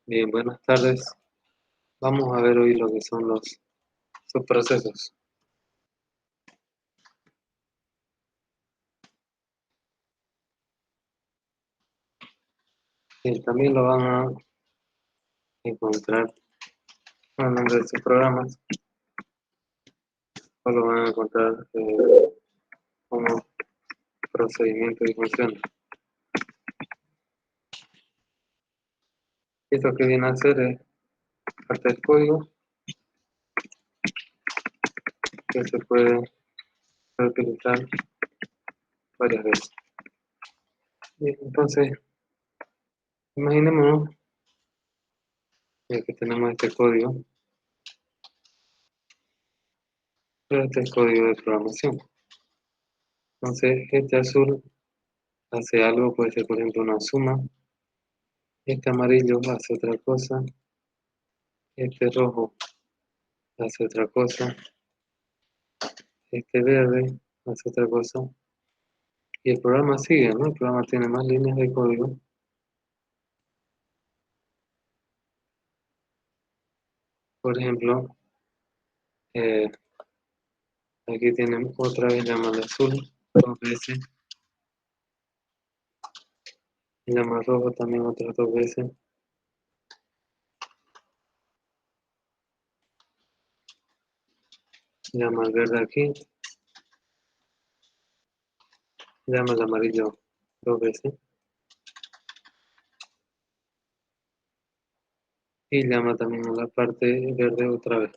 Bien, buenas tardes. Vamos a ver hoy lo que son los subprocesos. Y también lo van a encontrar en el nombre de sus programas, o lo van a encontrar como procedimiento y función. Esto que viene a hacer es parte del código que se puede reutilizar varias veces. Y entonces, imaginemos que tenemos este código, pero este es código de programación. Entonces, este azul hace algo, puede ser por ejemplo una suma, este amarillo hace otra cosa, este rojo hace otra cosa, este verde hace otra cosa, y el programa sigue, ¿no? El programa tiene más líneas de código. Por ejemplo, eh, aquí tienen otra vez llama al azul, dos veces, llama al rojo también otras dos veces, llama al verde aquí, llama al amarillo dos veces, y llama también a la parte verde otra vez,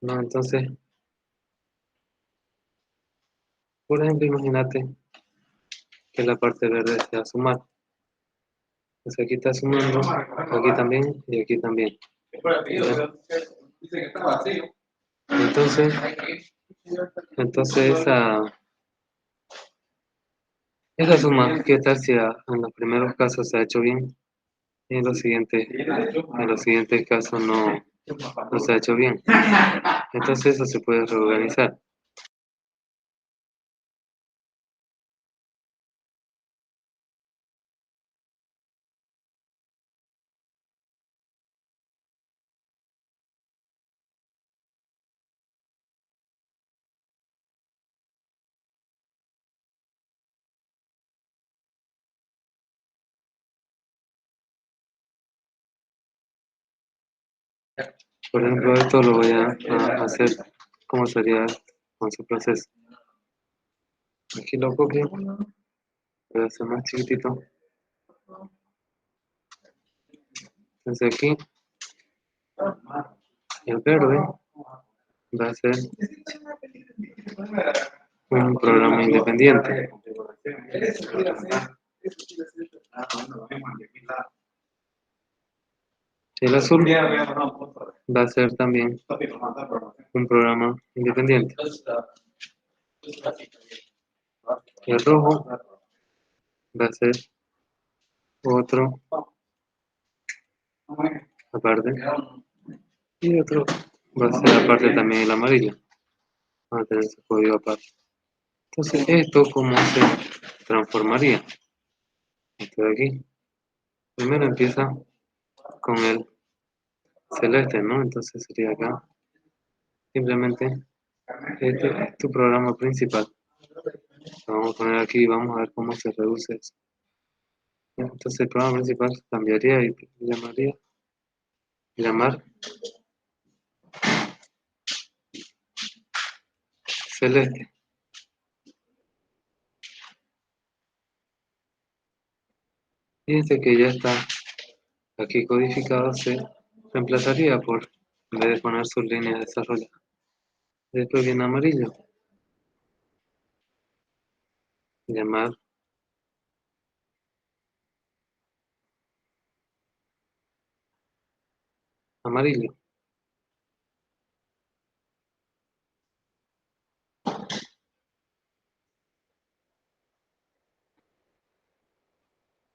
¿no? Entonces, por ejemplo, imagínate que la parte verde sea sumar. Entonces aquí está sumando, aquí también y aquí también. ¿Ya? Entonces, esa suma, ¿qué tal si en los primeros casos se ha hecho bien y en los siguientes casos no se ha hecho bien? Entonces eso se puede reorganizar. Por ejemplo, esto lo voy a hacer como sería con su proceso. Aquí lo copio, voy a hacer más chiquitito. Entonces aquí el verde va a ser un programa independiente. El azul va a ser también un programa independiente. El rojo va a ser otro aparte. Y otro va a ser aparte también el amarillo. Va a tener su código aparte. Entonces, ¿esto cómo se transformaría? Esto de aquí. Primero empieza con el celeste, ¿no? Entonces sería acá. Simplemente este es tu programa principal. Lo vamos a poner aquí y vamos a ver cómo se reduce eso. Entonces el programa principal cambiaría y llamaría llamar celeste. Fíjense que ya está aquí codificado, se reemplazaría por, en vez de poner sus líneas de desarrollo. Después viene amarillo, llamar amarillo.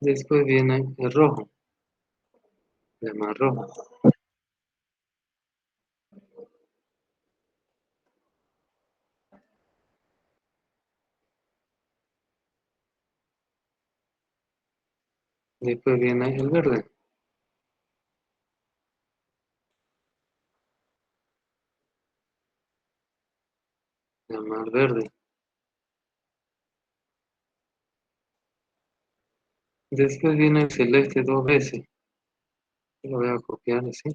Después viene el rojo, llamar rojo. Después viene el verde, al verde. Después viene el celeste dos veces. Lo voy a copiar así.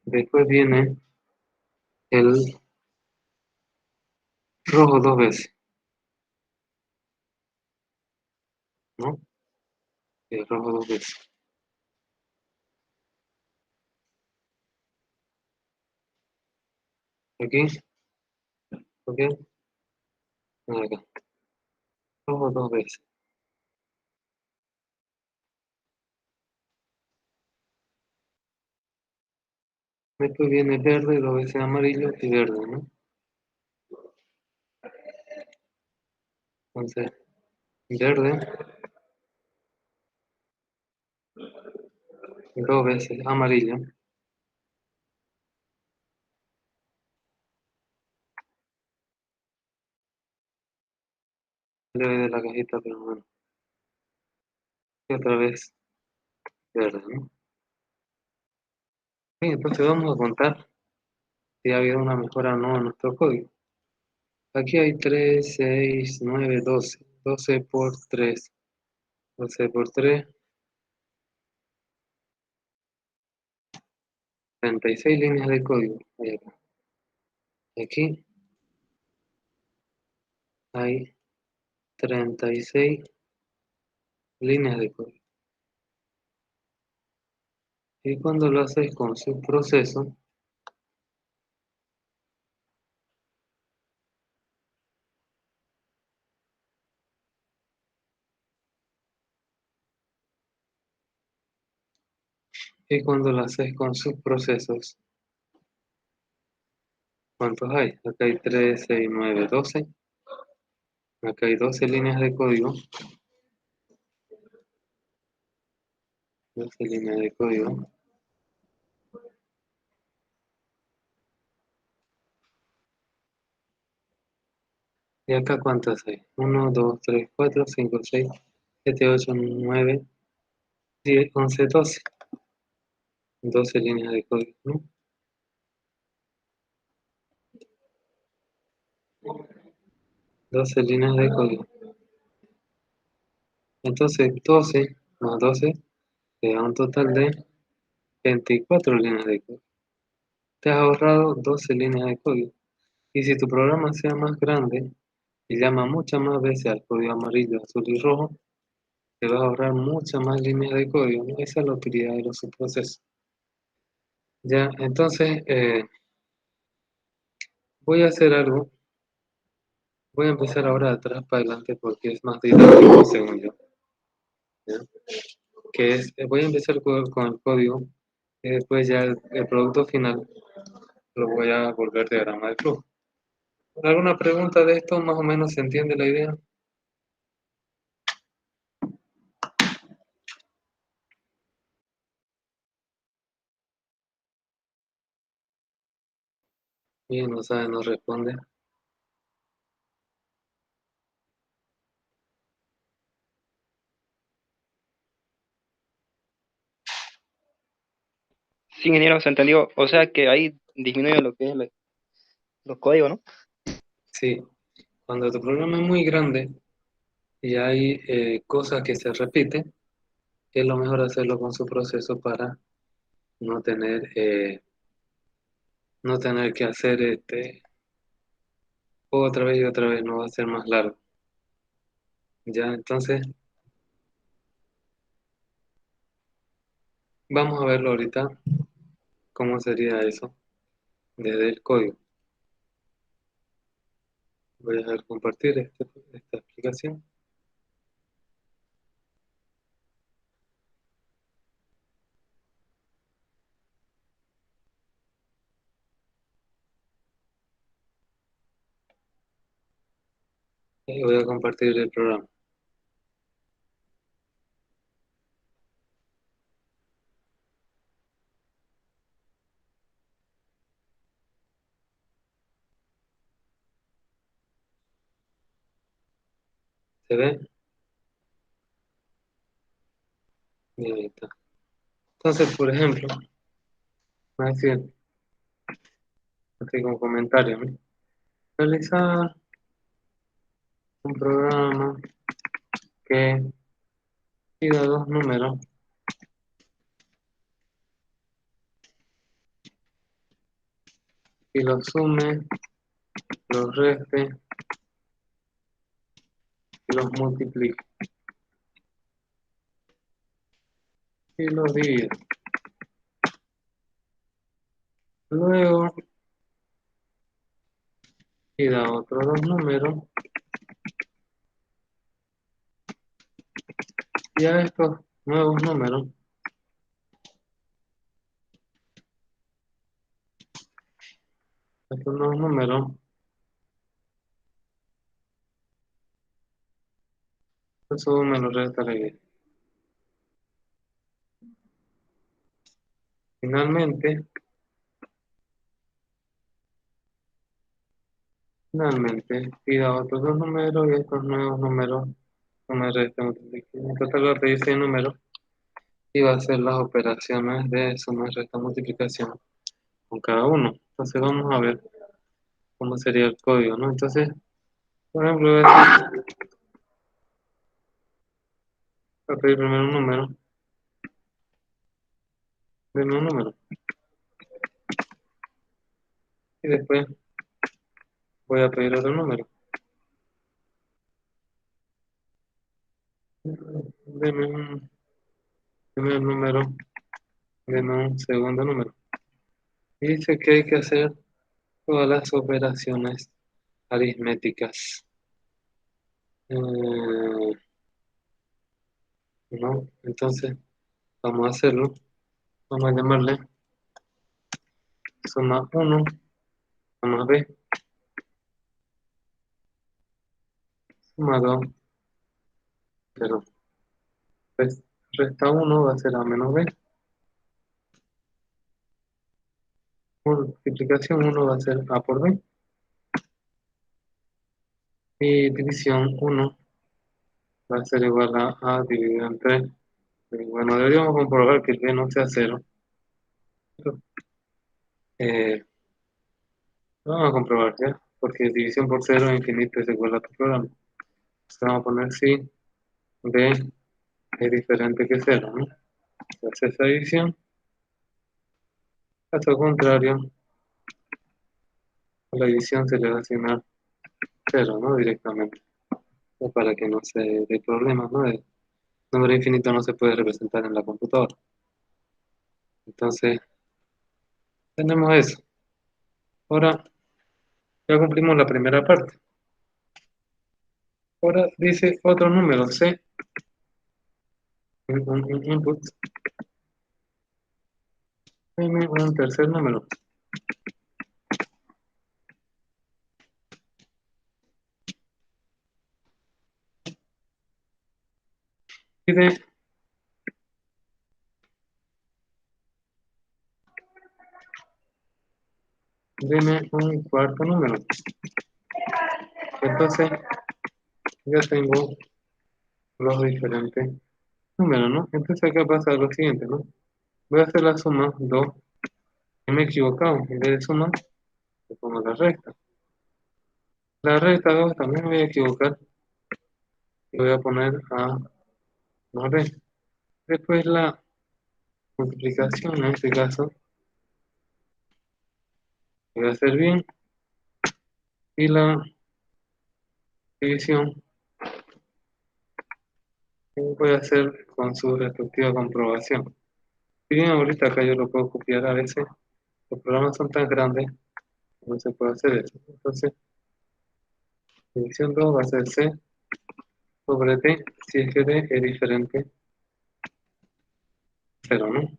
Después viene el rojo dos veces, ¿no? El rojo dos veces. Aquí, ok, acá. Rojo dos veces. Después viene verde dos veces amarillo y verde, ¿no? Entonces, verde dos veces amarillo. Le doy de la cajita, pero bueno. Y otra vez verde, ¿no? Bien, entonces vamos a contar si ha habido una mejora o no en nuestro código. Aquí hay 3, 6, 9, 12. 12 por 3. 12 por 3, 36 líneas de código. Hay acá. Aquí hay 36 líneas de código. Y cuando lo haces con su proceso, y cuando lo haces con sus procesos, ¿cuántos hay? Acá hay 3, 6, 9, 12. Acá hay 12 líneas de código. 12 líneas de código. ¿Y acá cuántas hay? 1, 2, 3, 4, 5, 6, 7, 8, 9, 10, 11, 12. 12 líneas de código, ¿no? 12 líneas de código. Entonces 12 más 12 te da un total de 24 líneas de código. Te has ahorrado 12 líneas de código. Y si tu programa sea más grande y llama muchas más veces al código amarillo, azul y rojo, te vas a ahorrar muchas más líneas de código, ¿no? Esa es la utilidad de los subprocesos. Ya, entonces voy a hacer algo. Voy a empezar ahora de atrás para adelante porque es más didáctico según yo. ¿Ya? Que es, voy a empezar con el código y después ya el producto final lo voy a volver diagrama de flujo. ¿Alguna pregunta de esto? ¿Más o menos se entiende la idea? Bien, no sabe, no responde. Sí, ingeniero, se entendió. O sea que ahí disminuye lo que es los códigos, ¿no? Sí, cuando tu programa es muy grande y hay cosas que se repiten, es lo mejor hacerlo con su proceso para no tener, no tener que hacer otra vez y otra vez, no va a ser más largo. Ya, entonces vamos a verlo ahorita, cómo sería eso desde el código. Voy a dejar compartir esta explicación. Y voy a compartir el programa. ¿Se ve? Y ahí está. Entonces, por ejemplo, voy a decir, así como comentario, ¿no? Realizar un programa que pida dos números y los sume, los reste y los multiplique y los divide. Luego pida otros dos números y a estos nuevos números, los sume, los resta, los divide. Finalmente, pida otros dos números y estos nuevos números sume, resta, multiplique. En total va a pedir 6 números y va a hacer las operaciones de suma, resta, multiplicación con cada uno. Entonces vamos a ver cómo sería el código, ¿no? Entonces, por ejemplo, voy a pedir primero un número, deme un número, y después voy a pedir otro número. Deme un primer número, deme un segundo número. Y dice que hay que hacer todas las operaciones aritméticas. ¿No? Entonces, vamos a hacerlo. Vamos a llamarle suma uno, suma b, suma 2, pero resta uno va a ser a menos b. Multiplicación uno va a ser a por b. Y división uno va a ser igual a dividido en 3. Bueno, deberíamos comprobar que el b no sea cero. Eh, lo vamos a comprobar ya, porque división por cero infinito es igual a tu programa. Entonces vamos a poner si b es diferente que cero, ¿no? Se hace esa división. Caso contrario, a la división se le va a asignar cero, ¿no? Directamente. O para que no se dé problemas, ¿no? El número infinito no se puede representar en la computadora. Entonces, tenemos eso. Ahora ya cumplimos la primera parte. Ahora dice otro número, C, un input, M, un tercer número. Pide, deme un cuarto número. Entonces, ya tengo los diferentes números, ¿no? Entonces acá pasa lo siguiente, ¿no? Voy a hacer la suma 2. Y me he equivocado, en vez de suma, le pongo la recta. La recta 2 también me voy a equivocar y voy a poner a 9. Después la multiplicación, en este caso, voy a hacer bien. Y la división voy a hacer con su respectiva comprobación. Si bien ahorita acá yo lo puedo copiar a veces, los programas son tan grandes que no se puede hacer eso. Entonces, división 2 va a ser C sobre D, si es que D es diferente cero, ¿no?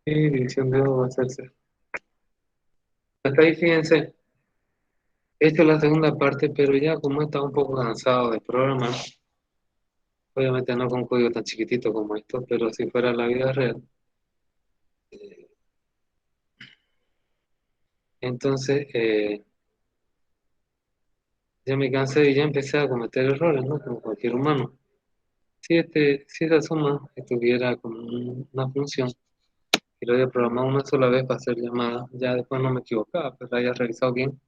Y división de 2 va a ser C. Hasta ahí fíjense, esta es la segunda parte, pero ya como he estado un poco cansado de programar, obviamente no con código tan chiquitito como esto, pero si fuera la vida real, eh, entonces ya me cansé y ya empecé a cometer errores, ¿no? Como cualquier humano. Si esa suma estuviera como una función y lo había programado una sola vez para hacer llamada, ya después no me equivocaba, pero la había revisado bien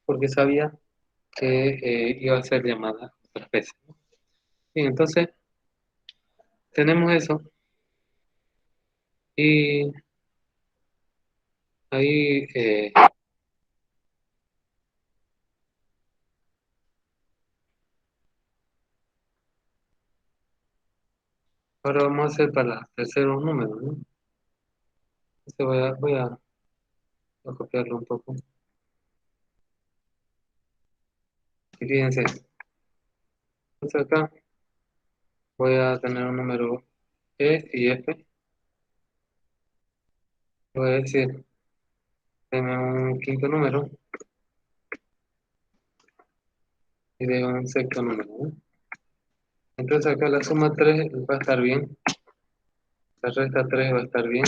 porque sabía que iba a hacer llamada otras veces, ¿no? Bien, entonces tenemos eso y ahí ahora vamos a hacer para terceros números, ¿no? Entonces voy a copiarlo un poco. Y fíjense, entonces acá voy a tener un número E y F. Voy a decir, deme un quinto número y de un sexto número, ¿no? Entonces acá la suma 3 va a estar bien, la resta 3 va a estar bien.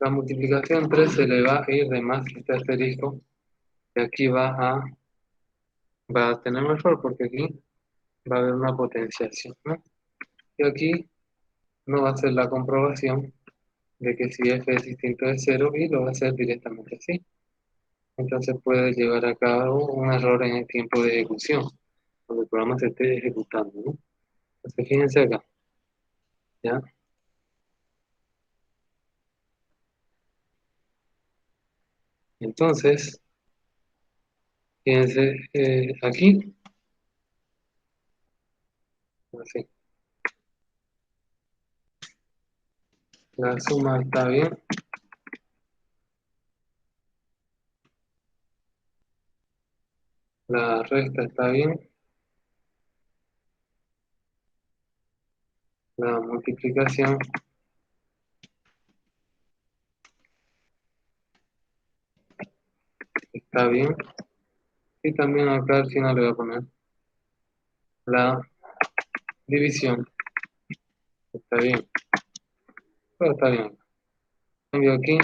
La multiplicación 3 se le va a ir de más este asterisco y aquí va a tener un error porque aquí va a haber una potenciación, ¿no? Y aquí no va a ser la comprobación de que si f es distinto de cero y lo va a hacer directamente así. Entonces puede llevar a cabo un error en el tiempo de ejecución, cuando el programa se esté ejecutando, ¿no? Entonces fíjense acá, ¿ya? Entonces, fíjense aquí, así, la suma está bien, la resta está bien, la multiplicación está bien, y también acá al final le voy a poner la división, está bien, todo está bien. En cambio aquí,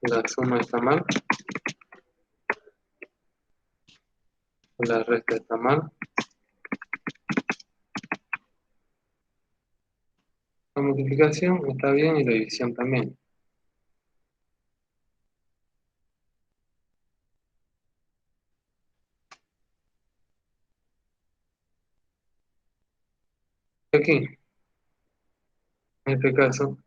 la suma está mal, la resta está mal, la multiplicación está bien y la división también. Aquí, en este caso,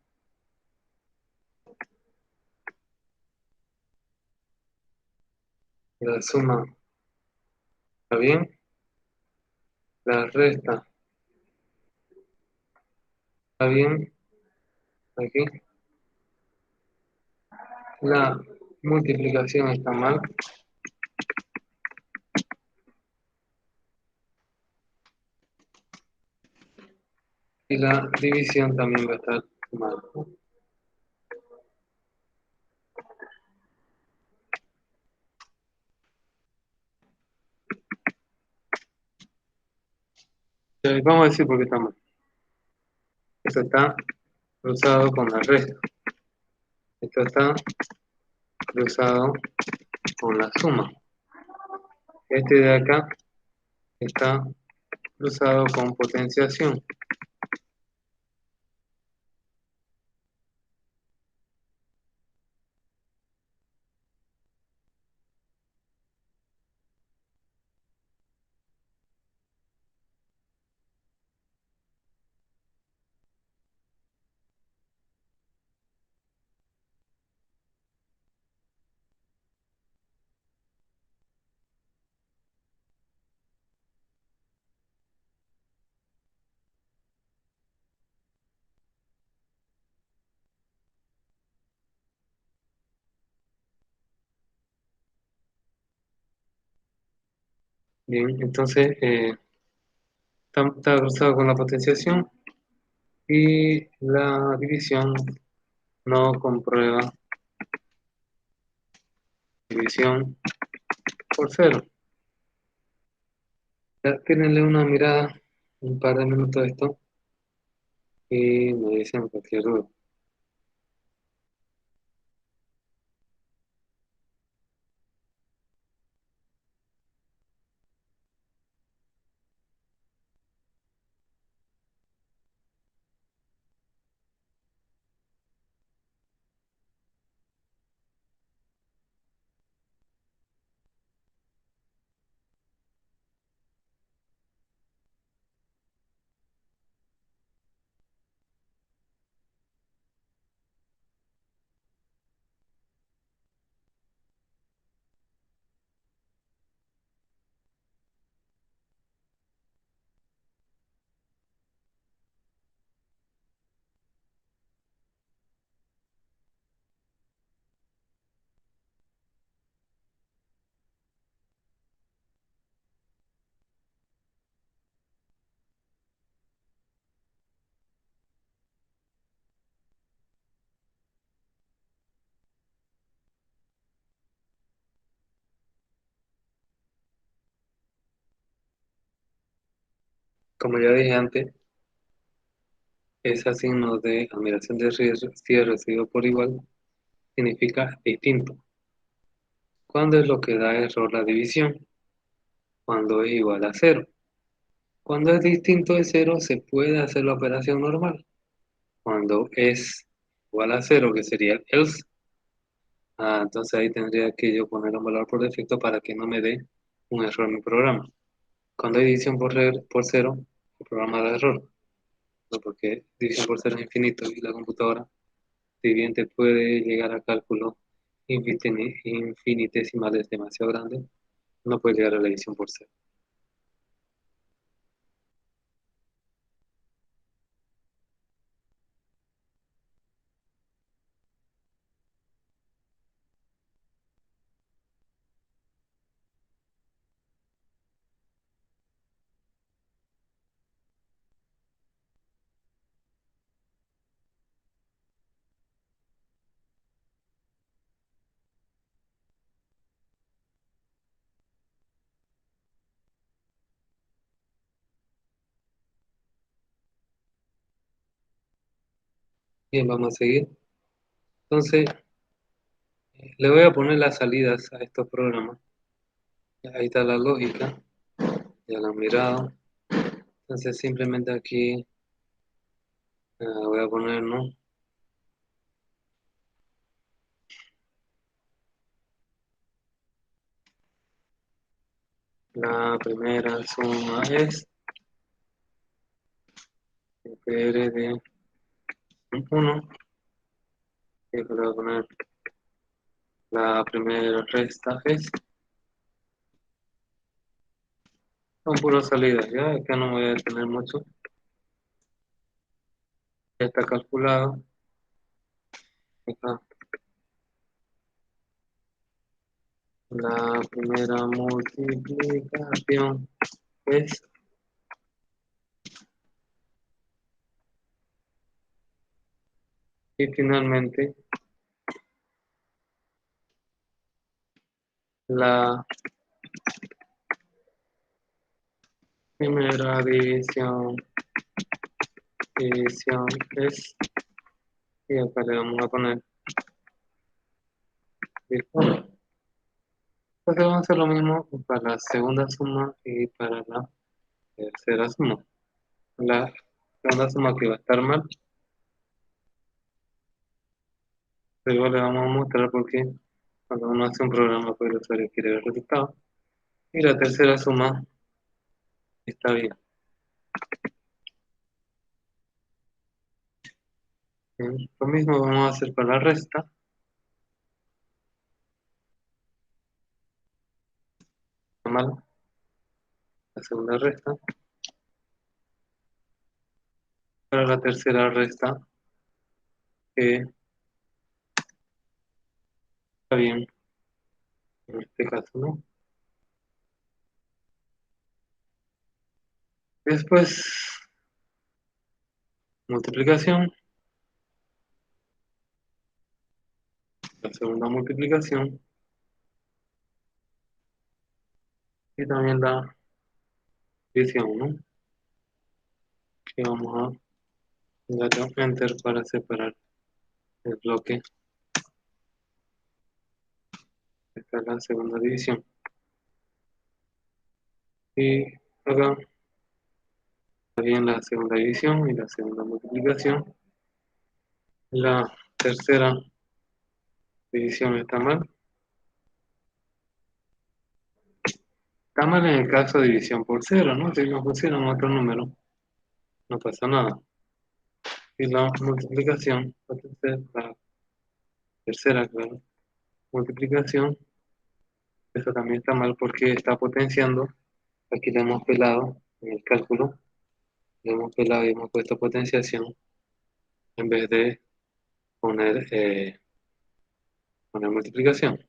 la suma está bien, la resta está bien, aquí, la multiplicación está mal, y la división también va a estar mal, ¿no? Vamos a decir por qué está mal. Esto está cruzado con la resta. Esto está cruzado con la suma. Este de acá está cruzado con potenciación. Bien, entonces está cruzado con la potenciación y la división no comprueba división por cero. Ya, tírenle una mirada, un par de minutos a esto y me dicen cualquier duda. Como ya dije antes, ese signo de admiración de si es recibido por igual significa distinto. ¿Cuándo es lo que da error la división? Cuando es igual a cero. Cuando es distinto de cero, se puede hacer la operación normal. Cuando es igual a cero, que sería el else, entonces ahí tendría que yo poner un valor por defecto para que no me dé un error en mi programa. Cuando hay división por cero, el programa da error. ¿No? Porque división por cero es infinito y la computadora, si bien te puede llegar a cálculos infinitesimales demasiado grandes, no puede llegar a la división por cero. Bien, vamos a seguir. Entonces, le voy a poner las salidas a estos programas. Ahí está la lógica, ya la han mirado. Entonces, simplemente aquí voy a poner, ¿no? La primera suma es PR de 1. Y voy a poner la primera resta es. Son puras salidas, ¿ya? Acá no me voy a detener mucho. Ya está calculado. Acá la primera multiplicación es. Y finalmente, la primera división es. Y acá le vamos a poner virtual. Entonces vamos a hacer lo mismo para la segunda suma y para la tercera suma. La segunda suma que va a estar mal, luego le vamos a mostrar por qué cuando uno hace un programa pues el usuario quiere ver el resultado. Y la tercera suma está bien. Bien, lo mismo vamos a hacer para la resta. Está mal, la segunda resta. Para la tercera resta, que está bien, en este caso no. Después, multiplicación, la segunda multiplicación y también la división, ¿no? Que vamos a darle enter para separar el bloque. Esta es la segunda división. Y acá está bien la segunda división y la segunda multiplicación. La tercera división está mal. Está mal en el caso de división por cero, ¿no? Si nos pusieron otro número, no pasa nada. Y la multiplicación, la tercera, claro, multiplicación, eso también está mal porque está potenciando. Aquí le hemos pelado en el cálculo, le hemos pelado y hemos puesto potenciación en vez de poner multiplicación.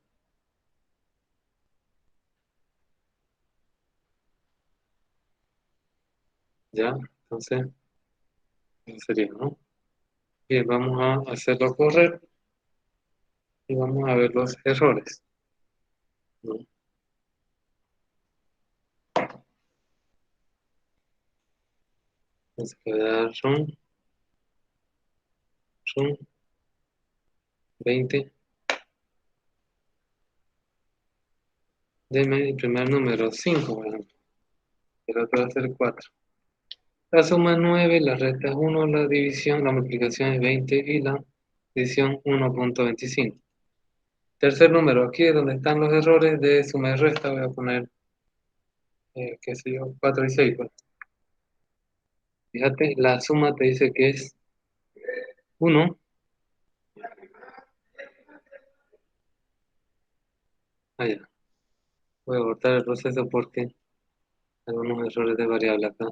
¿Ya? Entonces, eso sería, ¿no? Bien, vamos a hacerlo correr y vamos a ver los errores, ¿no? Entonces queda run 20. Deme el primer número, 5, por ejemplo. El otro va a ser 4. La suma es 9, la resta es 1, la división, la multiplicación es 20 y la división 1.25. Tercer número, aquí es donde están los errores de suma y resta. Voy a poner, qué sé yo, 4 y 6. Pues. Fíjate, la suma te dice que es 1. Allá. Voy a abortar el proceso porque hay algunos errores de variable acá.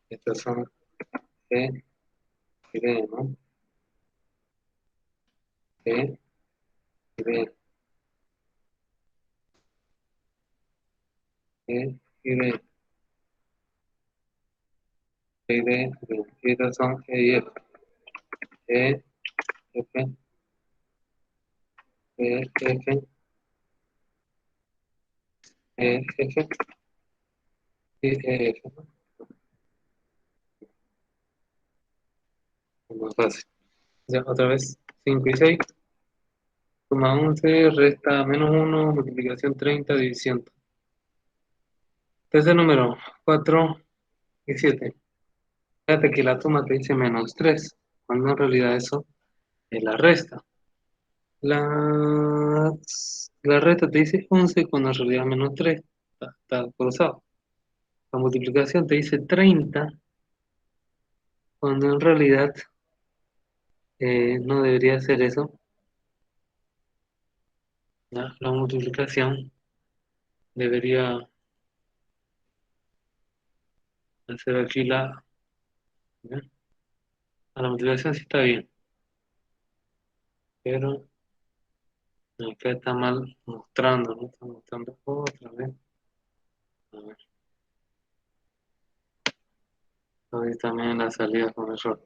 Estos son C y D, ¿no? C y D, C y D, C y D, D. Y estos son E y F. E, F, E, F, E, F y E, F. ¿No? Es más fácil. Ya, otra vez, 5 y 6. Suma 11, resta -1, multiplicación 30, división. Tercer número, 4 y 7. Fíjate que la suma te dice -3, cuando en realidad eso es la resta. La, la resta te dice 11, cuando en realidad es -3. Está cruzado. La multiplicación te dice 30, cuando en realidad no debería ser eso. La multiplicación debería hacer aquí la... ¿ya? La multiplicación sí está bien, pero acá está mal mostrando, ¿no? Está mostrando otra vez. A ver, ahí también la salida con error.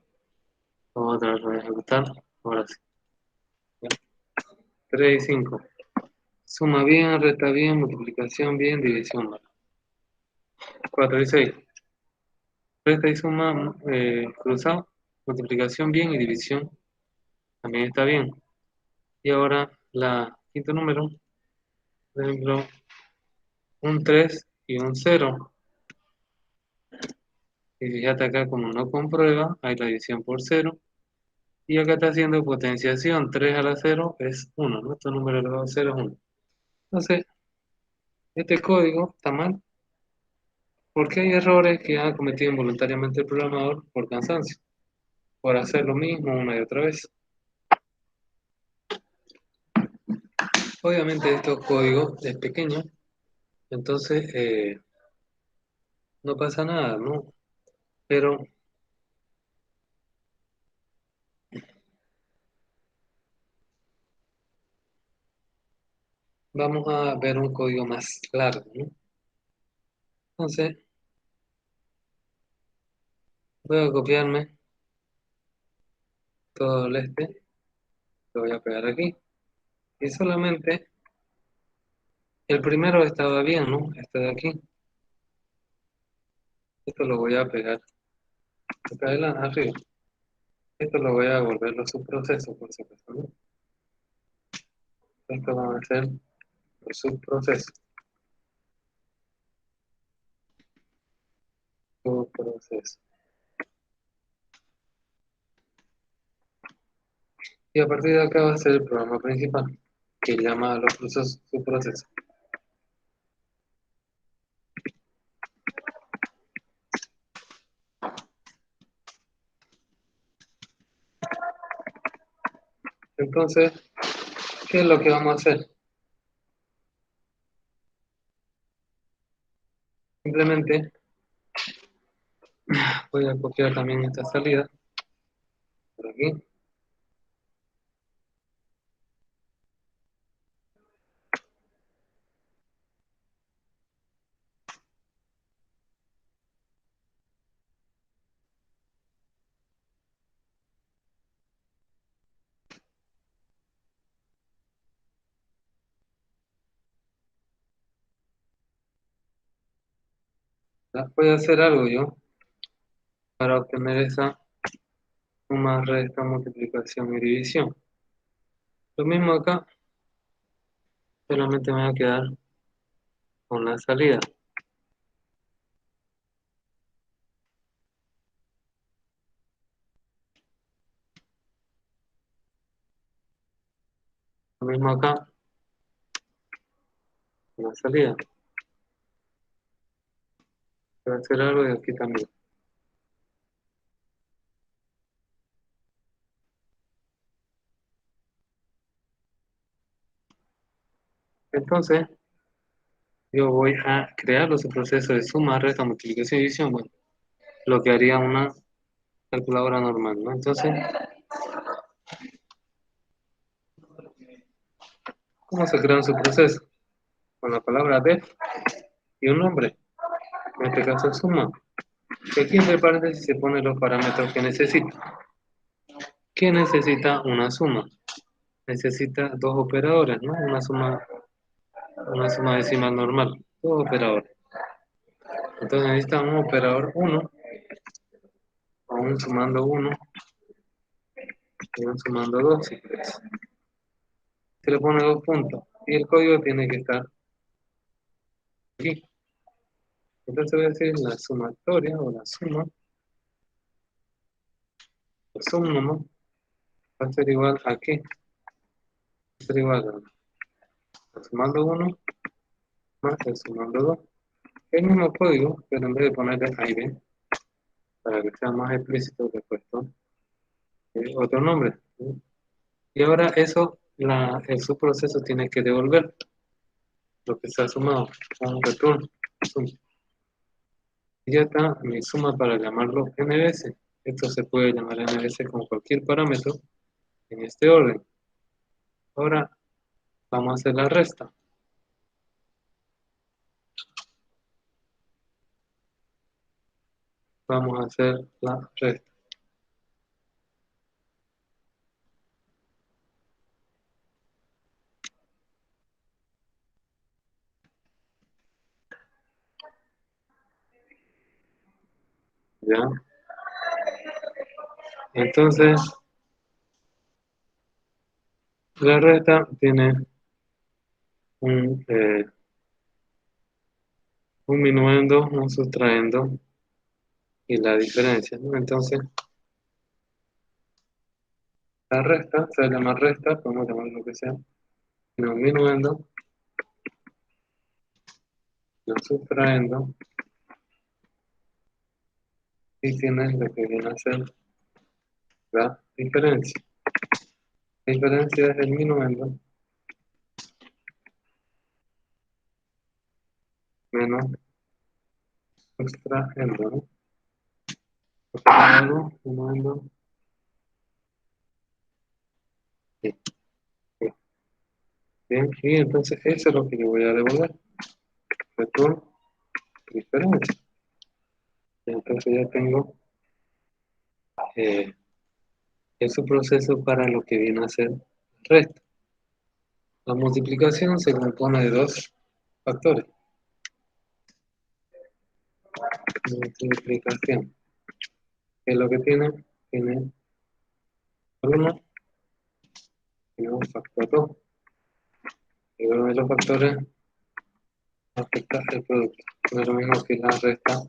Otra vez voy a ejecutar. Ahora sí. ¿Ya? 3 y 5. Suma bien, resta bien, multiplicación bien, división mal. 4 y 6. Resta y suma cruzado, multiplicación bien y división también está bien. Y ahora la quinto número, por ejemplo, un 3 y un 0. Y fíjate acá como no comprueba, hay la división por 0. Y acá está haciendo potenciación. 3 a la 0 es 1, ¿no? Estos números elevados a 0 es 1. Entonces, este código está mal porque hay errores que ha cometido involuntariamente el programador por cansancio, por hacer lo mismo una y otra vez. Obviamente este código es pequeño, entonces no pasa nada, ¿no? Pero vamos a ver un código más largo, ¿no? Entonces, voy a copiarme todo el lo voy a pegar aquí. Y solamente el primero estaba bien, ¿no? Este de aquí. Esto lo voy a pegar acá adelante, arriba. Esto lo voy a volver los subprocesos, por supuesto, ¿no? Esto van a ser los subprocesos. Subprocesos. Y a partir de acá va a ser el programa principal, que llama a los procesos subprocesos. Entonces, ¿qué es lo que vamos a hacer? Simplemente voy a copiar también esta salida por aquí. ¿Ya? Voy a hacer algo yo. para obtener esa suma, resta, multiplicación y división. Lo mismo acá, solamente me voy a quedar con la salida. Lo mismo acá, con la salida. Voy a hacer algo y aquí también. Entonces, yo voy a crear los procesos de suma, resta, multiplicación y división. Bueno, lo que haría una calculadora normal, ¿no? Entonces, ¿cómo se crea su proceso? Con la palabra def y un nombre. En este caso, suma. Y aquí entre paréntesis se ponen los parámetros que necesita. ¿Qué necesita una suma? Necesita dos operadores, ¿no? Una suma decimal normal. Dos operadores. Entonces necesita un operador 1, o un sumando 1, y un sumando 2, si quieres. Se le pone dos puntos. Y el código tiene que estar aquí. Entonces voy a decir la sumatoria o la suma, el sumnummer, va a ser igual a qué? Va a ser igual a sumando 1 más el sumando 2. El mismo código, pero en vez de ponerle A y B, para que sea más explícito, le he puesto otro nombre, ¿sí? Y ahora eso, el subproceso tiene que devolver lo que se ha sumado con un return sum. Y ya está mi suma para llamarlo NBS. Esto se puede llamar NBS con cualquier parámetro en este orden. Ahora vamos a hacer la resta. Vamos a hacer la resta. ¿Ya? Entonces, la resta tiene un minuendo, un sustraendo y la diferencia, ¿no? Entonces, la resta, se llama resta, podemos llamar lo que sea, tiene un minuendo, un sustraendo y tiene lo que viene a ser la diferencia. La diferencia es el minuendo menos sustraendo, ¿no? Sustraendo, minuendo, sí, sí. Bien, y entonces eso es lo que yo voy a devolver. Return diferencia. Y entonces ya tengo ese proceso para lo que viene a ser resta. La multiplicación se compone de dos factores. Multiplicación. ¿Qué es lo que tiene? Tiene 1, tiene un factor 2. Y uno de los factores afecta el producto. No es lo mismo que la resta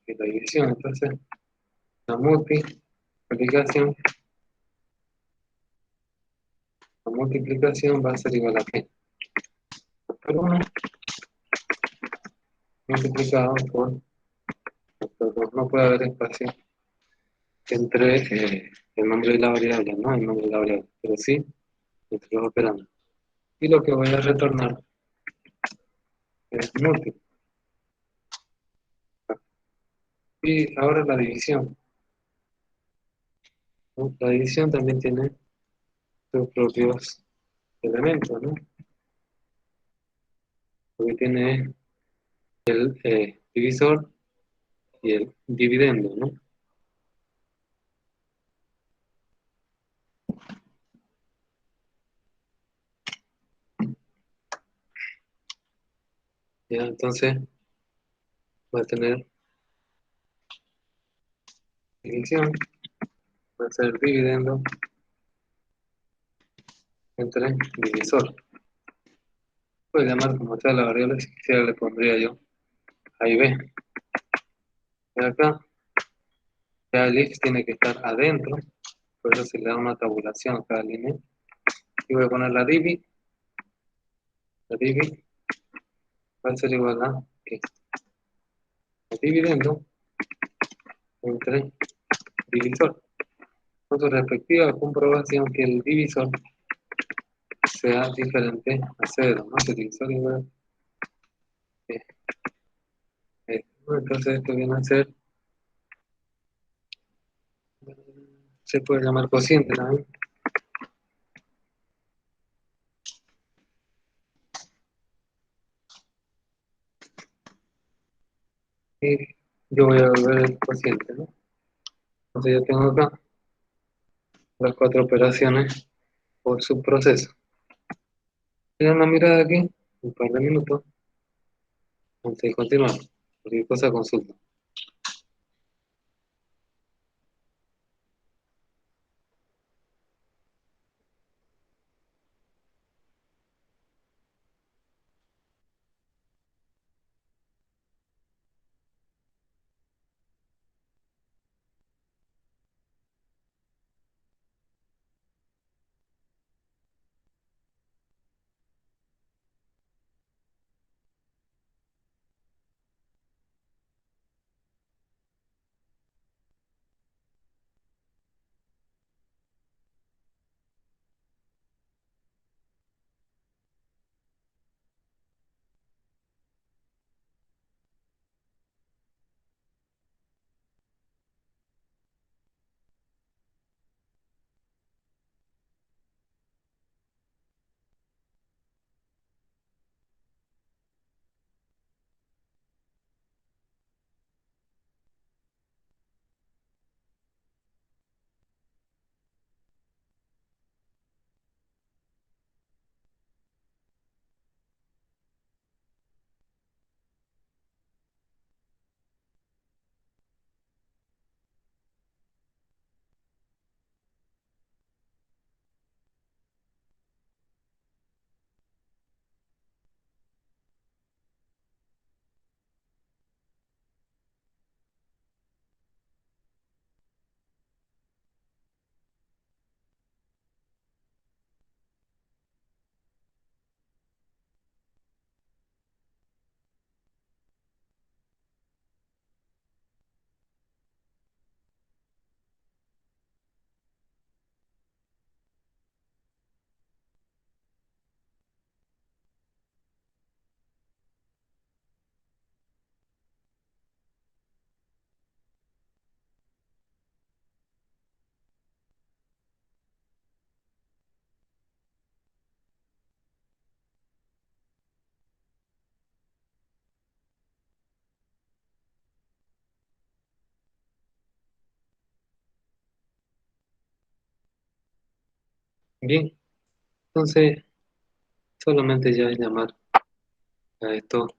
que la división. Entonces, la multiplicación, va a ser igual a qué? Factor 1 multiplicado por factor 2. No puede haber espacio entre el nombre de la variable, no el nombre de la variable, pero sí entre los operandos. Y lo que voy a retornar es múltiplo. Y ahora la división, ¿no? La división también tiene sus propios elementos, ¿no? Lo que tiene es el divisor y el dividendo, ¿no? Ya, entonces voy a tener división va a ser dividendo entre divisor. Puede llamar como sea la variable, si quisiera le pondría yo A y B. Y acá ya el x tiene que estar adentro, por eso se le da una tabulación a cada línea. Y voy a poner la divi va a ser igual a esto. Dividendo entre divisor. Con su respectiva comprobación que el divisor sea diferente a 0, ¿no? Si el divisor igual a esto. Entonces esto viene a ser, se puede llamar cociente también. Y yo voy a ver el cociente, ¿no? Entonces yo tengo acá las 4 operaciones por subproceso. Voy a dar una mirada aquí, un par de minutos, antes de continuar. Cualquier cosa consulta. Bien, entonces solamente ya es llamar a estos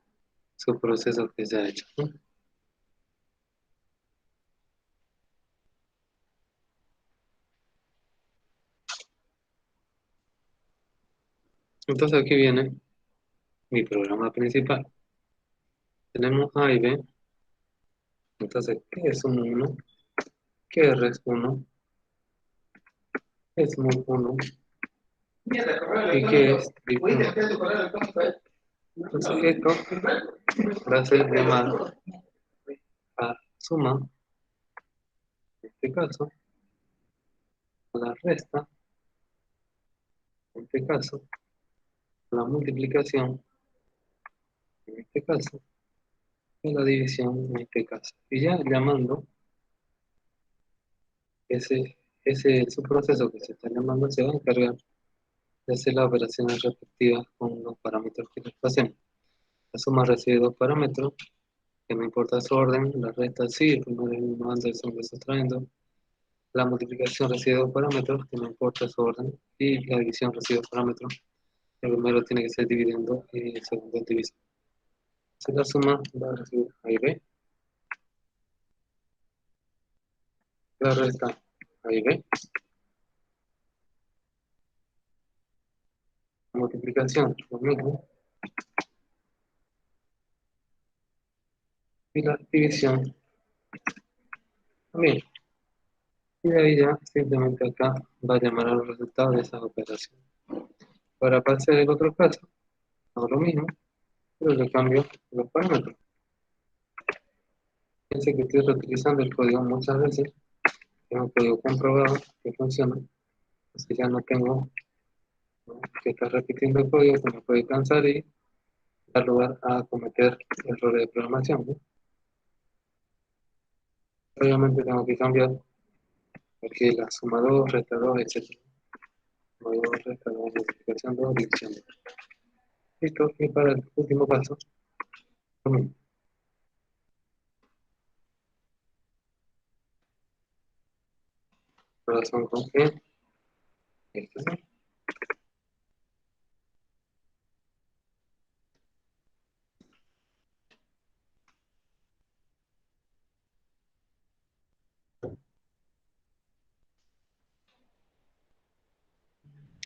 subprocesos que se ha hecho, ¿no? Entonces aquí viene mi programa principal. Tenemos A y B. Entonces, ¿qué es un 1? ¿Qué es res 1? ¿Qué es muy 1? ¿Y qué es div 1? Entonces esto va a ser llamado a suma, en este caso, a la resta, en este caso, a la multiplicación, en este caso, y a la división, en este caso. Y ya llamando ese subproceso que se está llamando se va a encargar de hacer las operaciones respectivas con los parámetros que les pasemos. La suma recibe dos parámetros, que no importa su orden, la resta sí, el primero es eliminando, el segundo es sustrayendo. La multiplicación recibe dos parámetros, que no importa su orden, y la división recibe dos parámetros. El primero tiene que ser dividiendo y el segundo es divisor. Entonces la suma va a recibir A y B. La resta, ahí ve, multiplicación, lo mismo, y la división también. Y de ahí ya simplemente acá va a llamar a los resultados de esas operaciones. Ahora para hacer el otro caso, hago lo mismo, pero le cambio los parámetros. Fíjense que estoy reutilizando el código muchas veces, es un código comprobado que funciona, así ya no tengo, ¿no?, que estar repitiendo el código que me puede cansar y dar lugar a cometer errores de programación, ¿no? Obviamente tengo que cambiar aquí la suma 2, resta 2, etc. Suma 2, resta 2, multiplicación 2, división 2. Listo, y para el último paso, lo mismo. Relación con G, esto, ¿no?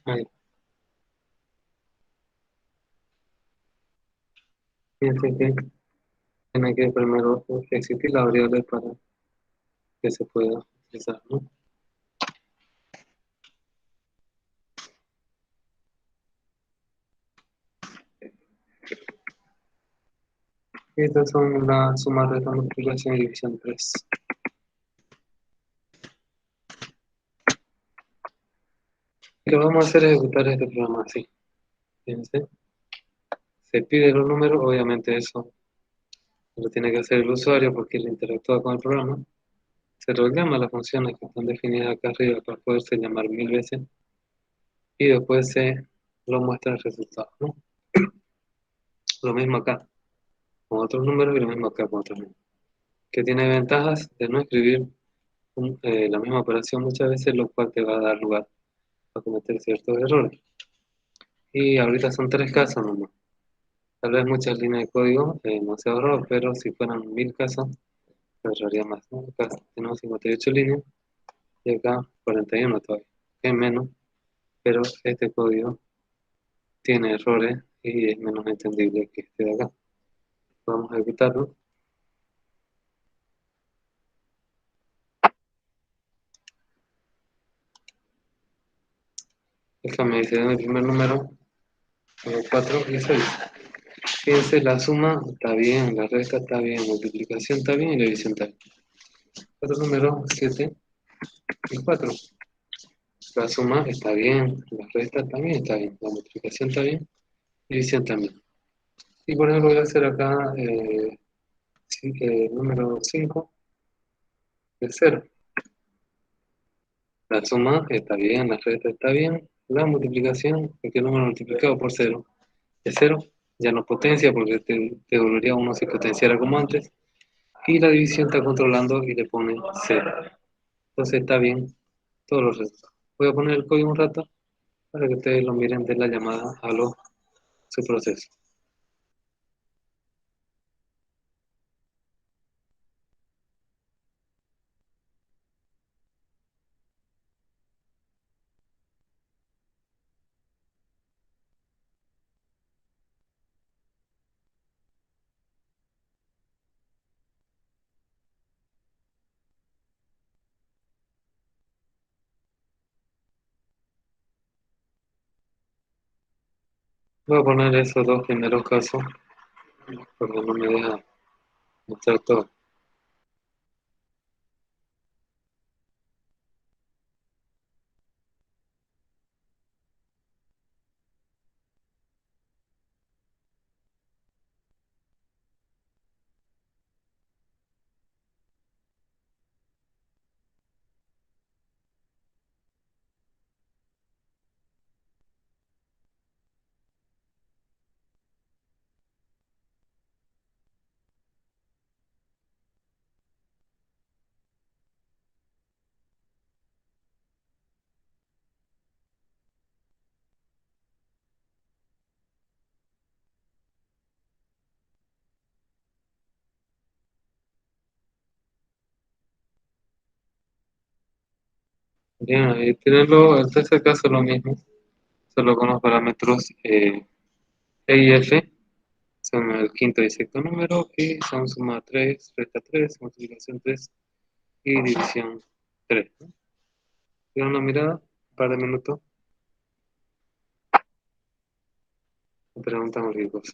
Ahí. Fíjense que tiene que primero existir la variable para que se pueda utilizar, ¿no? Y estas son la suma, resta, multiplicación y división 3. Y lo vamos a hacer ejecutar este programa así. Fíjense, se pide los números, obviamente eso lo tiene que hacer el usuario porque él interactúa con el programa. Se lo llama las funciones que están definidas acá arriba para poderse llamar 1000 veces y después se lo muestra el resultado, ¿no? Lo mismo acá con otros números y lo mismo acá con otros números. Que tiene ventajas de no escribir la misma operación muchas veces, lo cual te va a dar lugar a cometer ciertos errores. Y ahorita son 3 casos nomás. Tal vez muchas líneas de código no se ahorró, pero si fueran 1000 casos, se ahorraría más, ¿no? Acá tenemos 58 líneas y acá 41 todavía, es menos, pero este código tiene errores y es menos entendible que este de acá. Vamos a ejecutarlo. Déjame dice el primer número, 4 y 6. Fíjense, la suma está bien, la resta está bien, multiplicación está bien y la división está bien. Otro número, 7 y 4. La suma está bien, la resta también está bien, la multiplicación está bien, división también. Y por ejemplo voy a hacer acá número 5 es 0. La suma está bien, la resta está bien, la multiplicación, cualquier número multiplicado por 0 es 0, ya no potencia porque te volvería uno si potenciara como antes, y la división está controlando y le pone 0. Entonces está bien todos los resultados. Voy a poner el código un rato para que ustedes lo miren de la llamada a su proceso. Voy a poner esos 2 primeros casos porque no me deja mostrar todo. Bien, ahí tenerlo, en este caso lo mismo, solo con los parámetros E y F, son el quinto y sexto número, y son suma 3 resta 3 multiplicación 3 y división 3, ¿no? Tiene una mirada, un par de minutos, me preguntan cualquier cosa.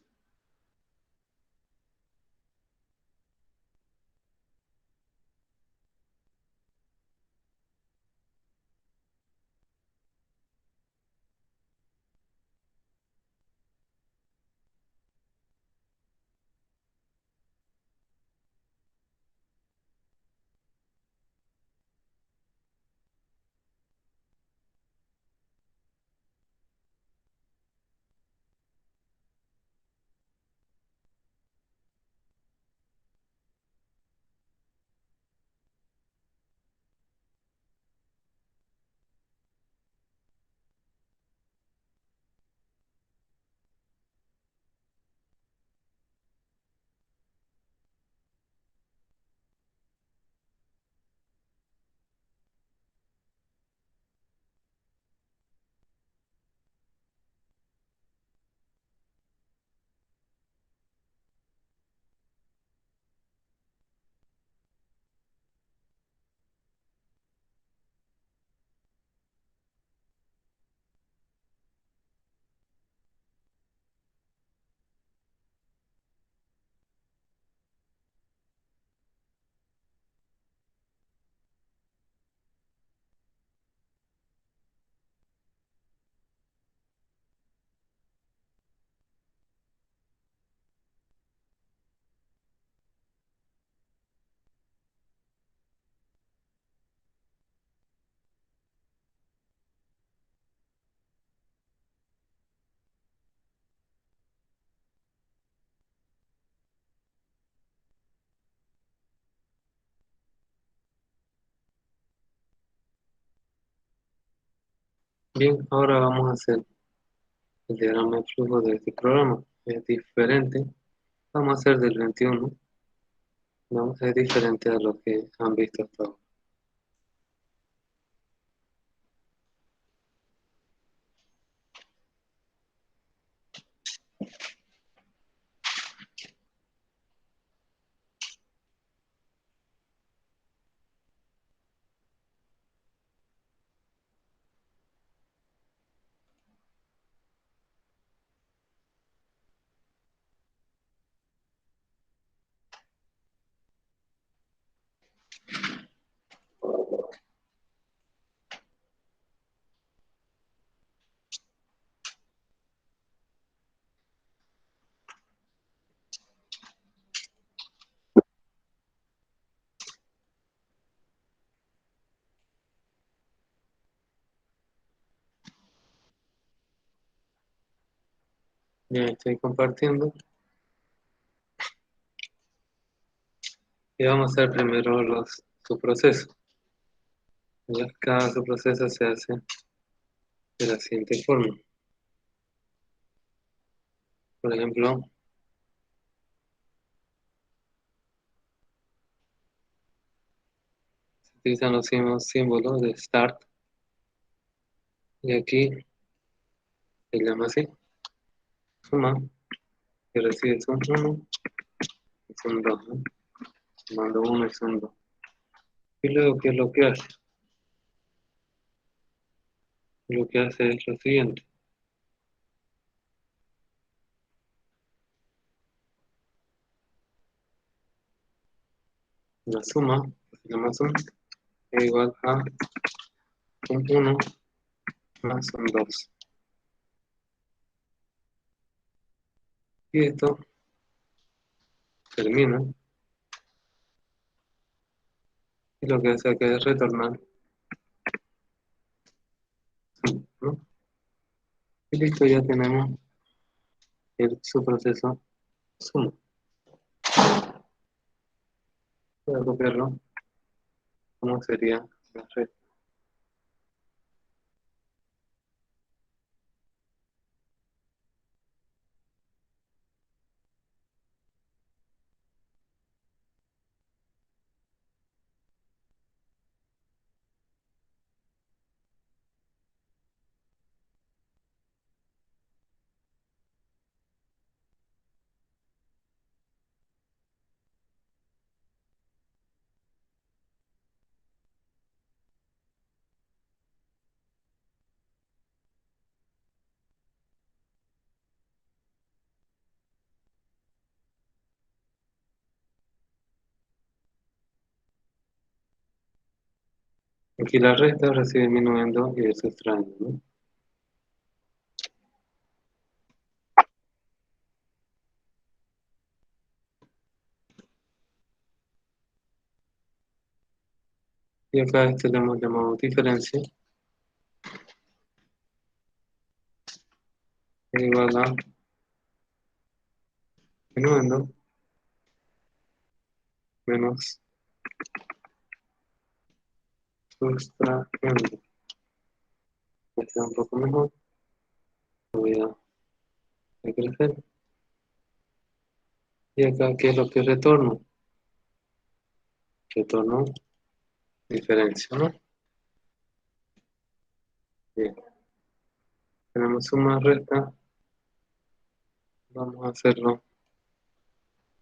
Bien, ahora vamos a hacer el diagrama de flujo de este programa. Es diferente, vamos a hacer del 21, ¿no? Es diferente a lo que han visto hasta ahora. Ya estoy compartiendo y vamos a hacer primero los subprocesos. Ya cada subproceso se hace de la siguiente forma. Por ejemplo, se utilizan los mismos símbolos de start y aquí se llama así, suma, que recibe son 1 y son 2, ¿no? Sumando 1 y son 2. Y luego, ¿qué es lo que hace? Lo que hace es lo siguiente. La suma, que se llama suma, es igual a un 1 más un 2. Y esto termina, y lo que hace acá es retornar, ¿no? Y listo, ya tenemos su proceso suma. Voy a copiarlo, ¿cómo sería la red? Aquí la resta recibe disminuyendo y es extraño, ¿no? Y acá este le hemos llamado diferencia, es igual a disminuyendo menos sustrayendo. Me queda un poco mejor, voy a decrecer. Y acá, ¿qué es lo que retorno? Retorno diferencia, ¿no? Bien, tenemos suma, resta, vamos a hacerlo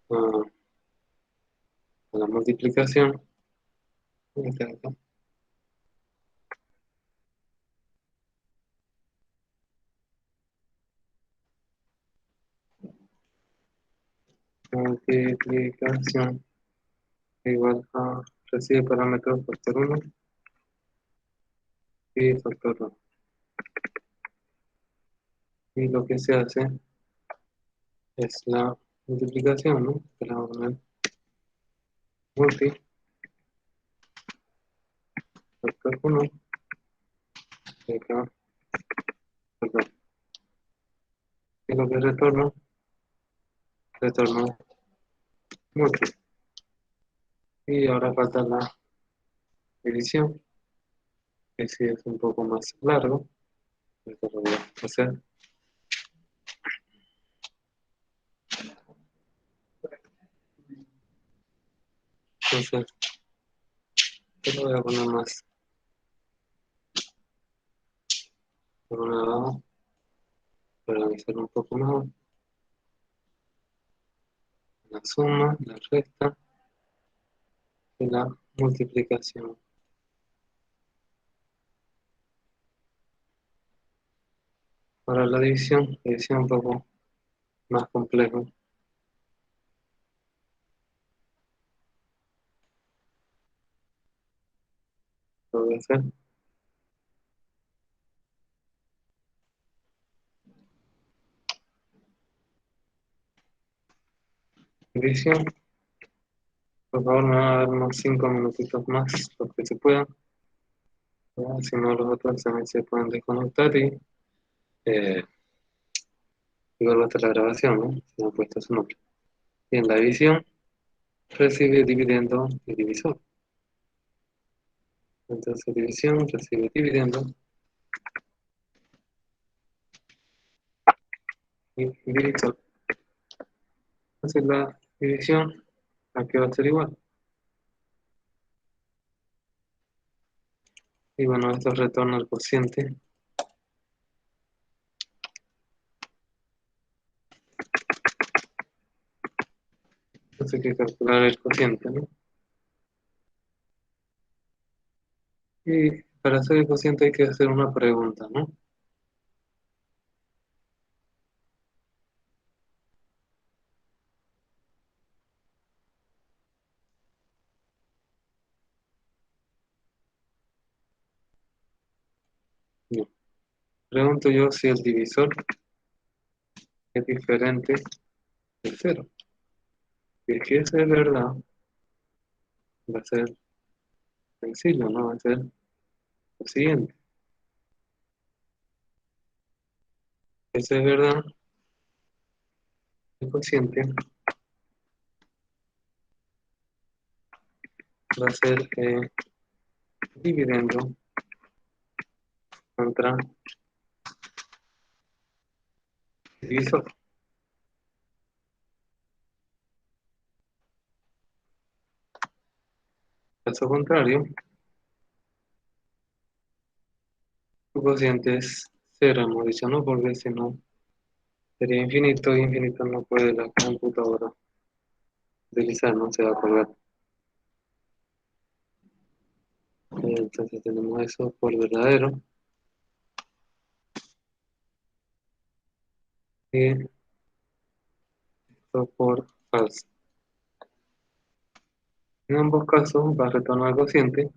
a la multiplicación. Y acá, multiplicación igual a recibe parámetros factor uno y factor 2. Y lo que se hace es la multiplicación, ¿no? Que la vamos a poner multi, factor 1, y acá, factor. Y lo que retorno, retorno multi. Y ahora falta la división, que sí es un poco más largo. Esto lo voy a hacer. Entonces, yo lo voy a poner más por un lado para hacer un poco mejor. La suma, la resta y la multiplicación. Ahora la división un poco más complejo. Lo voy a hacer. División. Por favor, me va a dar unos 5 minutitos más, lo que se pueda. Ya, si no, los otros también se pueden desconectar y eh, igual va a estar la grabación, ¿no? Si no han puesto su nombre. Y en la división recibe dividendo y divisor. Entonces división recibe dividendo y divisor. Entonces la división aquí va a ser igual. Y bueno, esto retorna el cociente. Entonces hay que calcular el cociente, ¿no? Y para hacer el cociente hay que hacer una pregunta, ¿no? Bien. Pregunto yo si el divisor es diferente de cero. Si es que eso es verdad, va a ser sencillo, ¿no? Va a ser lo siguiente. Eso es verdad, el cociente va a ser dividendo contra divisor. Caso contrario, su cociente es cero, hemos dicho, ¿no? Porque si no, sería infinito y infinito no puede la computadora utilizar, no se va a colgar. Entonces tenemos eso por verdadero y esto por falso. En ambos casos va a retornar el cociente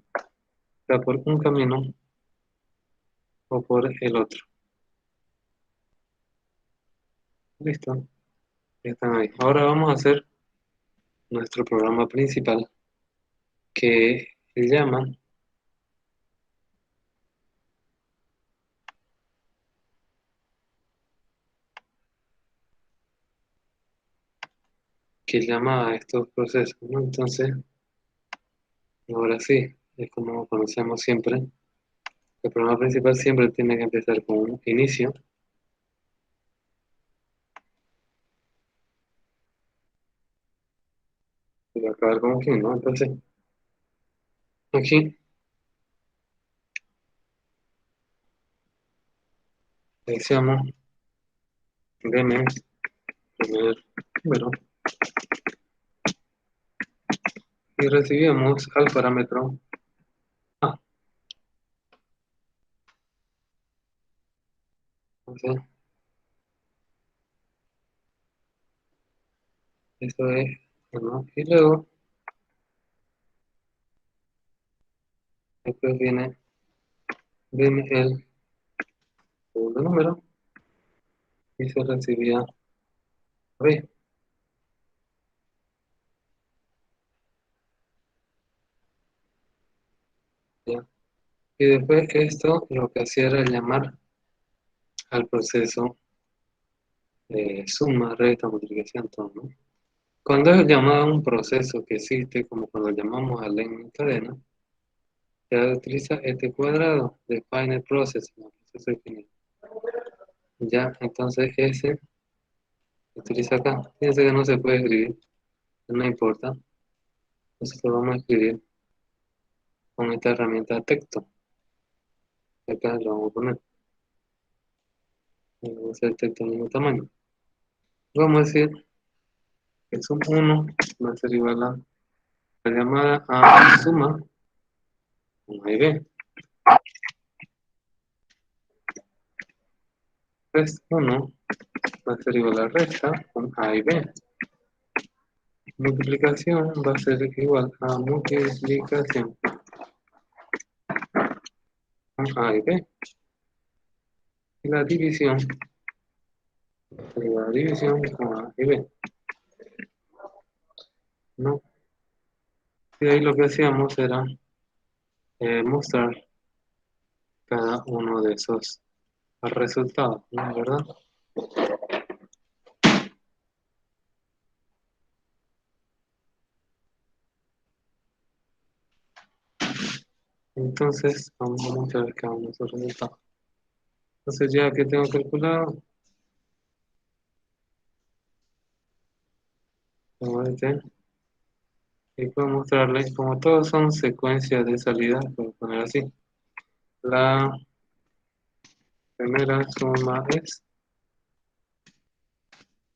sea por un camino o por el otro. Listo, ya están ahí. Ahora vamos a hacer nuestro programa principal que se llama, que llama a estos procesos, ¿no? Entonces, ahora sí, es como conocemos siempre. El programa principal siempre tiene que empezar con un inicio y acabar con un fin, ¿no? Entonces, aquí iniciamos, deme primer número y recibimos al parámetro A. Entonces, eso es, ¿no? Y luego, después viene, deme el segundo número y se recibía B, ¿ya? Y después esto lo que hacía era llamar al proceso suma, resta, multiplicación, todo, ¿no? Cuando es llamado a un proceso que existe, como cuando llamamos a la en cadena, se utiliza este cuadrado, define process, ¿no? Proceso definido. Ya, entonces ese se utiliza acá. Fíjense que no se puede escribir, no importa. Entonces lo vamos a escribir con esta herramienta texto. Acá lo vamos a poner. Vamos a hacer texto del mismo tamaño. Vamos a decir que suma 1 va a ser igual a la llamada a suma 1 y b. Resta 1 va a ser igual a resta con a y b. Multiplicación va a ser igual a multiplicación con a y b. Y la división sería la división con a y b. ¿No? Y ahí lo que hacíamos era mostrar cada uno de esos resultados, ¿no? ¿Verdad? Entonces, vamos a mostrar cada uno de esos resultados. Entonces, ya que tengo calculado, tengo este, y puedo mostrarles, como todos son secuencias de salida, puedo poner así. La primera suma es,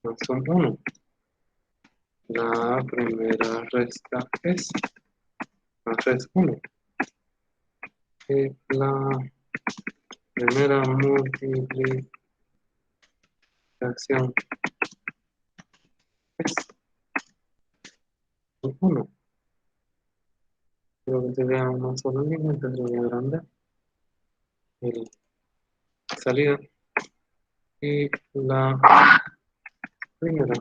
no son 1. La primera resta es, más es 1. Y la primera multiplicación es 1. Quiero que se vea una sola línea, entonces voy a agrandar el salida. Y la primera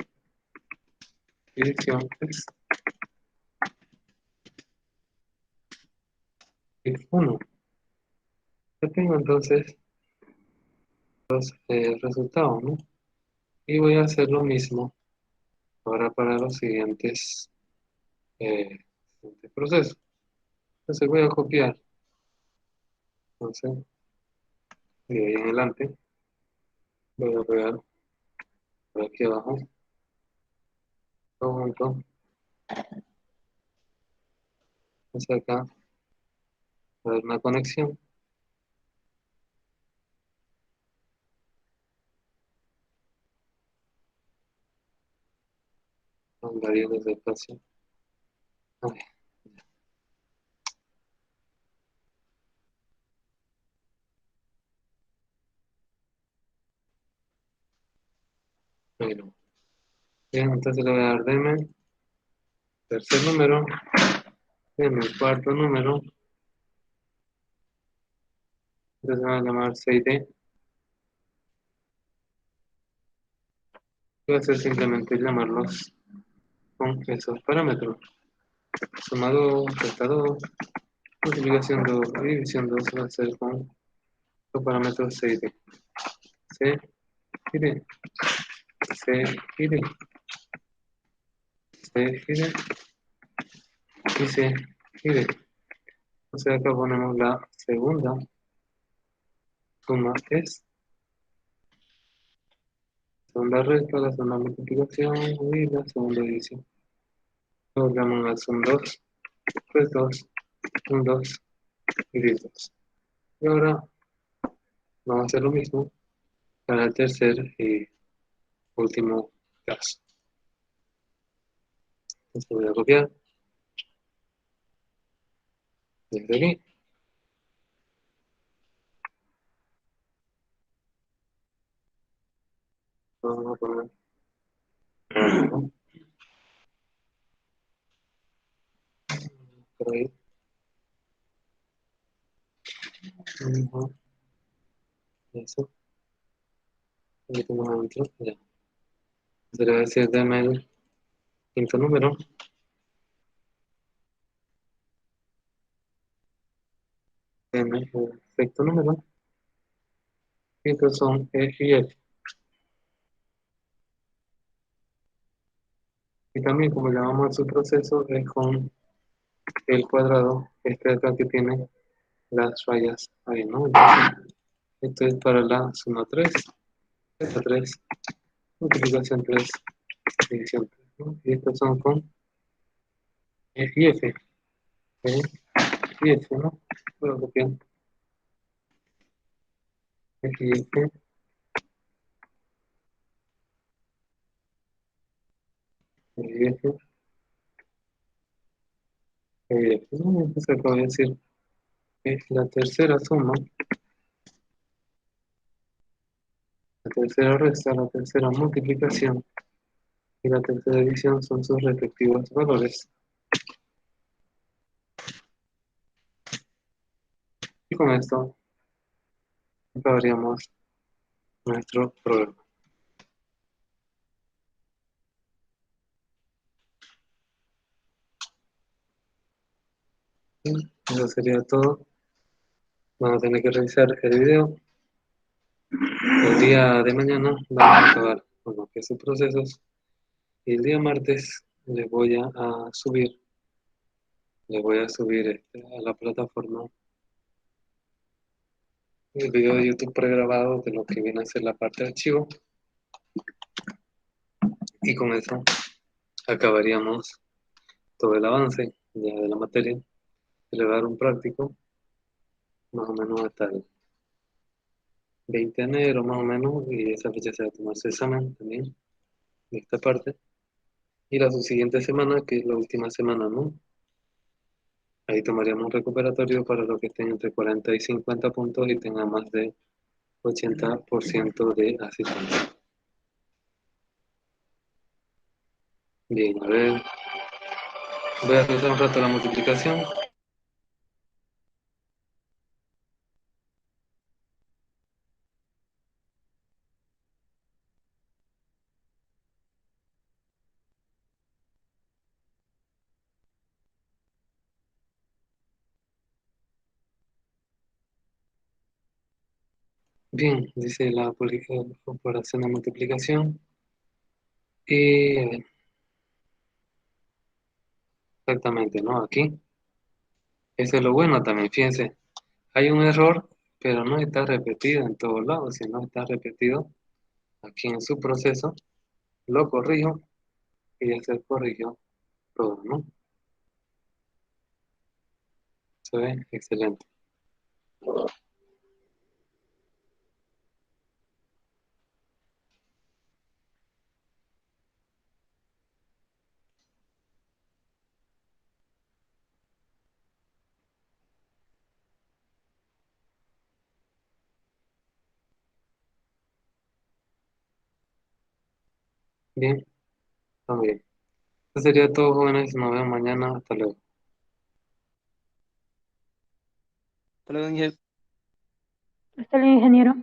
dirección es 1. Ya tengo entonces los resultados, ¿no? Y voy a hacer lo mismo ahora para los eh, siguientes procesos. Entonces voy a copiar. Entonces, de ahí en adelante, voy a pegar por aquí abajo, todo junto. Entonces acá va a haber una conexión con variables de espacio. Ay, ahí no. Bien, entonces le voy a dar deme tercer número, deme cuarto número Entonces van a llamar 6D. Y va a ser simplemente llamarlos con esos parámetros. Sumado, restado, multiplicación 2 y división 2 va a ser con los parámetros 6D. C y D. C y D. C y D. Y C y D. O sea, acá ponemos la segunda suma es segunda resta, la segunda multiplicación y la segunda división. Luego llamamos al sum 2, pues 2, 1, 2 y 10, 2. Y ahora vamos a hacer lo mismo para el tercer y último caso. Entonces voy a copiar desde aquí. Vamos a poner por ahí. Eso. Aquí tenemos adentro. Ya. Entonces le voy a decir, dame el quinto número. Dame el sexto número. Y estos son E y F. Y también, como llamamos a su proceso, es con el cuadrado, este de acá que tiene las rayas ahí, ¿no? Entonces, esto es para la suma 3, esta 3, multiplicación 3, división 3, ¿no? Y estos son con E y F. E y F, ¿no? Voy a copiar E y F, E y F, E y F, ¿no? Entonces acá voy a decir que la tercera suma, la tercera resta, la tercera multiplicación y la tercera división son sus respectivos valores. Y con esto acabaríamos nuestro programa. Eso sería todo. Vamos a tener que revisar el video. El día de mañana vamos a acabar con lo que son procesos. Y el día martes les voy a subir a la plataforma el video de YouTube pregrabado de lo que viene a ser la parte de archivo. Y con eso acabaríamos todo el avance ya de la materia. Le voy a dar un práctico, más o menos hasta el 20 de enero, más o menos, y esa fecha se va a tomar su examen también, de esta parte. Y la subsiguiente semana, que es la última semana, ¿no? Ahí tomaríamos un recuperatorio para los que estén entre 40 y 50 puntos y tengan más de 80% de asistencia. Bien, a ver, voy a hacer un rato la multiplicación. Bien, dice la operación de multiplicación. Y exactamente, ¿no? Aquí. Eso es lo bueno también, fíjense. Hay un error, pero no está repetido en todos lados, sino está repetido aquí en su proceso. Lo corrijo y ya se corrigió todo, ¿no? Se ve excelente. Bien, está muy bien. Eso sería todo, jóvenes. Nos vemos mañana. Hasta luego. Hasta luego, Ángel. Hasta luego, ingeniero.